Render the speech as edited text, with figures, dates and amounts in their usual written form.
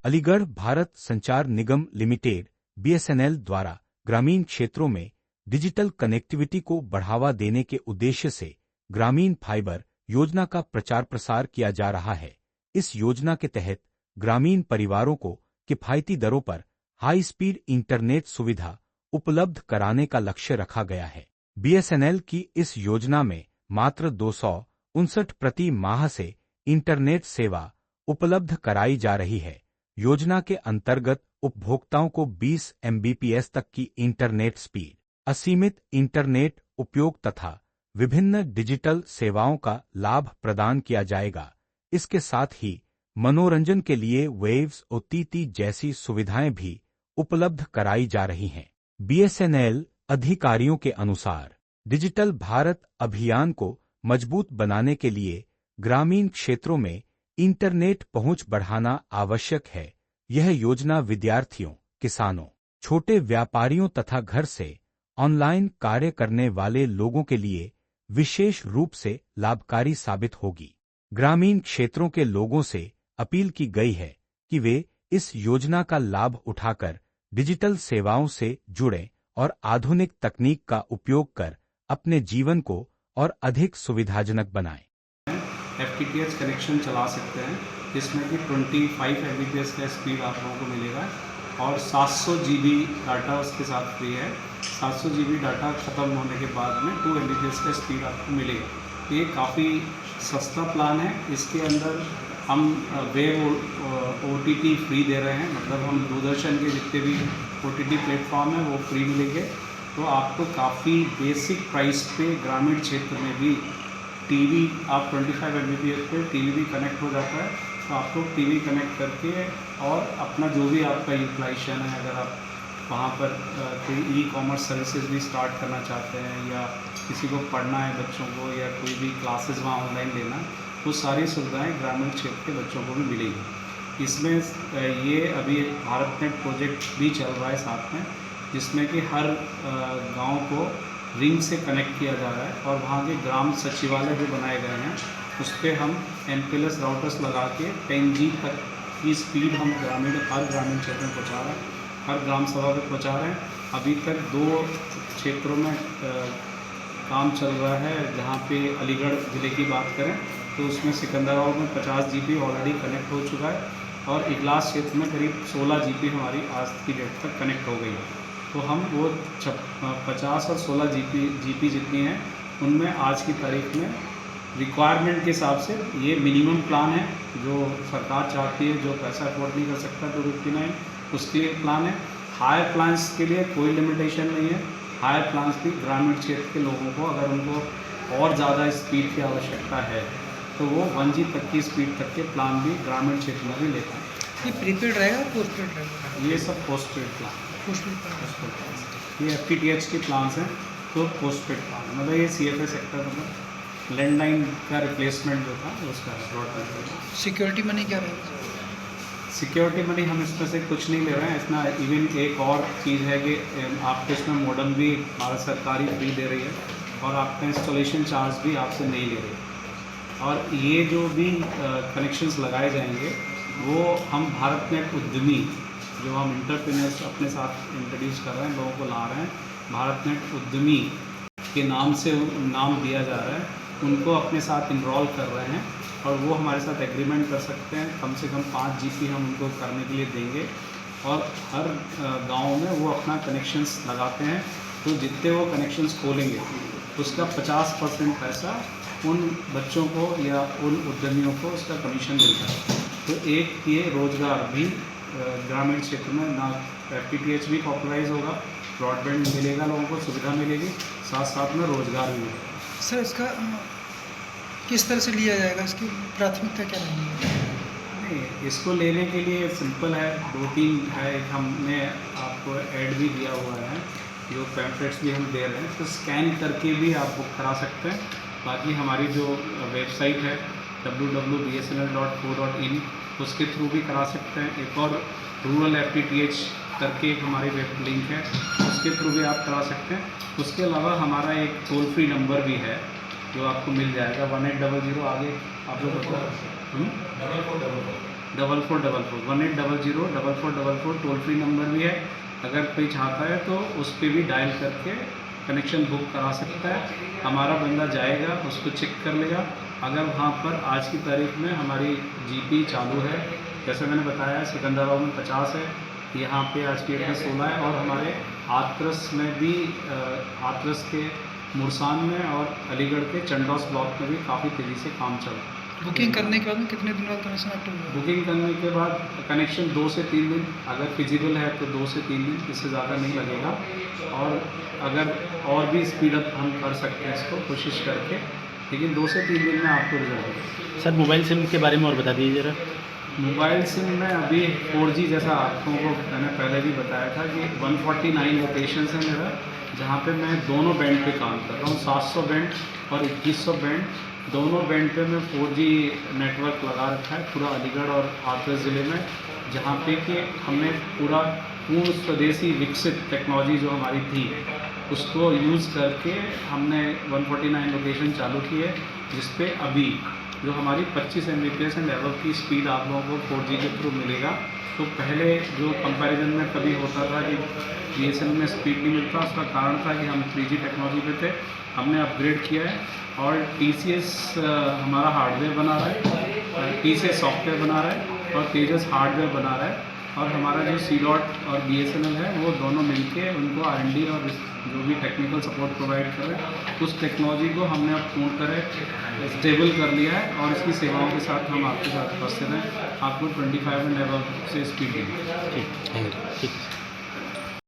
अलीगढ़ भारत संचार निगम limited (BSNL) द्वारा ग्रामीण क्षेत्रों में डिजिटल कनेक्टिविटी को बढ़ावा देने के उद्देश्य से ग्रामीण फाइबर योजना का प्रचार प्रसार किया जा रहा है। इस योजना के तहत ग्रामीण परिवारों को किफायती दरों पर हाई स्पीड इंटरनेट सुविधा उपलब्ध कराने का लक्ष्य रखा गया है। BSNL की इस योजना में मात्र 259 प्रति माह से इंटरनेट सेवा उपलब्ध कराई जा रही है। योजना के अंतर्गत उपभोक्ताओं को 20 Mbps तक की इंटरनेट स्पीड, असीमित इंटरनेट उपयोग तथा विभिन्न डिजिटल सेवाओं का लाभ प्रदान किया जाएगा। इसके साथ ही मनोरंजन के लिए वेव्स OTT जैसी सुविधाएं भी उपलब्ध कराई जा रही हैं। BSNL अधिकारियों के अनुसार डिजिटल भारत अभियान को मजबूत बनाने के लिए ग्रामीण क्षेत्रों में इंटरनेट पहुंच बढ़ाना आवश्यक है। यह योजना विद्यार्थियों, किसानों, छोटे व्यापारियों तथा घर से ऑनलाइन कार्य करने वाले लोगों के लिए विशेष रूप से लाभकारी साबित होगी। ग्रामीण क्षेत्रों के लोगों से अपील की गई है कि वे इस योजना का लाभ उठाकर डिजिटल सेवाओं से जुड़ें और आधुनिक तकनीक का उपयोग कर अपने जीवन को और अधिक सुविधाजनक बनाएं। FTTH कनेक्शन चला सकते हैं, जिसमें कि 25 Mbps का स्पीड आप लोगों को मिलेगा और 700 GB डाटा उसके साथ फ्री है। 700 GB डाटा ख़त्म होने के बाद में 2 Mbps का स्पीड आपको मिलेगा। ये काफ़ी सस्ता प्लान है। इसके अंदर हम वेब OTT फ्री दे रहे हैं, मतलब हम दूरदर्शन के जितने भी OTT प्लेटफॉर्म हैं वो फ्री मिलेंगे। तो आपको काफ़ी बेसिक प्राइस पे ग्रामीण क्षेत्र में भी टीवी, आप 25 Mbps पे टीवी भी कनेक्ट हो जाता है। तो आप लोग टीवी कनेक्ट करके और अपना जो भी आपका यूटिलाइजेशन है, अगर आप वहाँ पर कोई ई-कॉमर्स सर्विसेज भी स्टार्ट करना चाहते हैं या किसी को पढ़ना है बच्चों को या कोई भी क्लासेस वहाँ ऑनलाइन लेना है, तो सारी सुविधाएं ग्रामीण क्षेत्र के बच्चों को भी मिलेगी। इसमें ये अभी भारत नेट प्रोजेक्ट भी चल रहा है साथ में, जिसमें कि हर गांव को रिंग से कनेक्ट किया जा रहा है और वहाँ के ग्राम सचिवालय जो बनाए गए हैं उस पर हम MPLS राउटर्स लगा के 10G तक की स्पीड हम हर ग्रामीण क्षेत्र में पहुँचा रहे हैं, हर ग्राम सभा पे पहुँचा रहे हैं। अभी तक 2 क्षेत्रों में काम चल रहा है। जहाँ पे अलीगढ़ ज़िले की बात करें तो उसमें सिकंदराबाद में 50 GB ऑलरेडी कनेक्ट हो चुका है और इगलास क्षेत्र में करीब 16 GB हमारी आज की डेट तक कनेक्ट हो गई है। तो हम वो 50 और 16 GB जितनी हैं उनमें आज की तारीख में रिक्वायरमेंट के हिसाब से ये मिनिमम प्लान है जो सरकार चाहती है। जो पैसा अफोर्ड नहीं कर सकता 259 उसके लिए प्लान है। हायर प्लान्स के लिए कोई लिमिटेशन नहीं है। हायर प्लान्स भी ग्रामीण क्षेत्र के लोगों को अगर उनको और ज़्यादा स्पीड की आवश्यकता है तो वो 1G तक की स्पीड तक के प्लान भी ग्रामीण क्षेत्र में भी लेता है। ये प्रीपेड रहेगा, पोस्टपेड रहेगा? ये सब पोस्टपेड प्लान, पोस्टपेड प्लान। ये FTTH के प्लान्स हैं तो पोस्टपेड प्लान, मतलब ये CFA सेक्टर मतलब लैंडलाइन का रिप्लेसमेंट जो था उसका ब्रॉडबैंड। सिक्योरिटी मनी क्या रहेगा? सिक्योरिटी मनी हम इसमें से कुछ नहीं ले रहे हैं। इसमें इवन एक और चीज़ है कि आपको इसमें मॉडम भी भारत सरकार ही फ्री दे रही है और आपका इंस्टॉलेशन चार्ज भी आपसे नहीं ले रही है। और ये जो भी कनेक्शंस लगाए जाएंगे वो हम भारत नेट उद्यमी जो हम इंटरप्रेन्योर्स अपने साथ इंट्रोड्यूस कर रहे हैं, लोगों को ला रहे हैं, भारत नेट उद्यमी के नाम से नाम दिया जा रहा है, उनको अपने साथ इनरोल कर रहे हैं और वो हमारे साथ एग्रीमेंट कर सकते हैं। कम से कम 5 GB हम उनको करने के लिए देंगे और हर गांव में वो अपना कनेक्शंस लगाते हैं। तो जितने वो कनेक्शंस खोलेंगे उसका 50% पैसा उन बच्चों को या उन उद्यमियों को उसका कमीशन मिलता है। तो एक ये रोज़गार भी ग्रामीण क्षेत्र में ना FTTH भी पॉपुलराइज होगा, ब्रॉडबैंड मिलेगा, लोगों को सुविधा मिलेगी, साथ साथ में रोज़गार भी मिलेगा। सर इसका किस तरह से लिया जाएगा, इसकी प्राथमिकता क्या रहेगी? नहीं, इसको लेने के लिए सिंपल है, 2-3 है। हमने आपको ऐड भी दिया हुआ है, जो पैम्फलेट्स भी हम दे रहे हैं, तो स्कैन करके भी आप बुक करा सकते हैं। बाकी हमारी जो वेबसाइट है www.bsnl.co.in उसके थ्रू भी करा सकते हैं। एक और रूरल FTTH करके एक हमारी वेब लिंक है, उसके थ्रू भी आप करा सकते हैं। उसके अलावा हमारा एक टोल फ्री नंबर भी है जो आपको मिल जाएगा 1800। आगे आप लोग बताओ 1800 टोल फ्री नंबर भी है। अगर कोई चाहता है तो उस पर भी डायल करके कनेक्शन बुक करा सकता है। हमारा बंदा जाएगा, उसको चेक कर लेगा। अगर वहाँ पर आज की तारीख में हमारी जीपी चालू है, जैसे मैंने बताया सिकंदराबाद में 50 है, यहाँ पे आज की डेट में 16 है, और हमारे हाथरस में भी हाथरस के मुरसान में और अलीगढ़ के चंडौस ब्लॉक में भी काफ़ी तेज़ी से काम चल रहा है। बुकिंग करने के बाद में कितने दिन बाद कनेक्शन एक्टिव होगा? बुकिंग करने के बाद कनेक्शन 2 से 3 दिन, अगर फिजिबल है तो 2 से 3 दिन, इससे ज़्यादा नहीं लगेगा। और अगर और भी स्पीड अप हम कर सकते हैं इसको कोशिश करके, लेकिन 2 से 3 दिन में आपको रिजल्ट मिलेगा। सर मोबाइल सिम के बारे में और बता दीजिए ज़रा। मोबाइल सिम में अभी 4G जैसा आपको मैंने पहले भी बताया था कि 149 लोकेशंस है मेरा, जहाँ पे मैं दोनों बैंड पे काम कर रहा हूँ, 700 बैंड और 2100 बैंड। दोनों बैंड पे मैं 4G नेटवर्क लगा रखा है पूरा अलीगढ़ और हाथरस ज़िले में, जहाँ पे कि हमने पूरा पूर्ण स्वदेशी विकसित टेक्नोलॉजी जो हमारी थी उसको यूज़ करके हमने 149 लोकेशन चालू की है, जिस पे अभी जो हमारी 25 Mbps एंड एबव की स्पीड आप लोगों को 4G के थ्रू मिलेगा। तो पहले जो कंपैरिजन में कभी होता था कि BSNL में स्पीड नहीं मिलता, उसका कारण था कि हम 3G टेक्नोलॉजी पे थे। हमने अपग्रेड किया है और TCS हमारा हार्डवेयर बना रहा है, TCS सॉफ्टवेयर बना रहा है और तेजस हार्डवेयर बना रहा है, और हमारा जो C.DOT और BSNL है वो दोनों मिलके उनको R&D और जो भी टेक्निकल सपोर्ट प्रोवाइड कर रहे हैं, उस टेक्नोलॉजी को हमने अब पूर्ण तरह स्टेबल कर लिया है और इसकी सेवाओं के साथ हम आपके साथ उपस्थित हैं। आपको 25 एंड एबव से स्पीड देंगे। ठीक, थैंक यू। ठीक।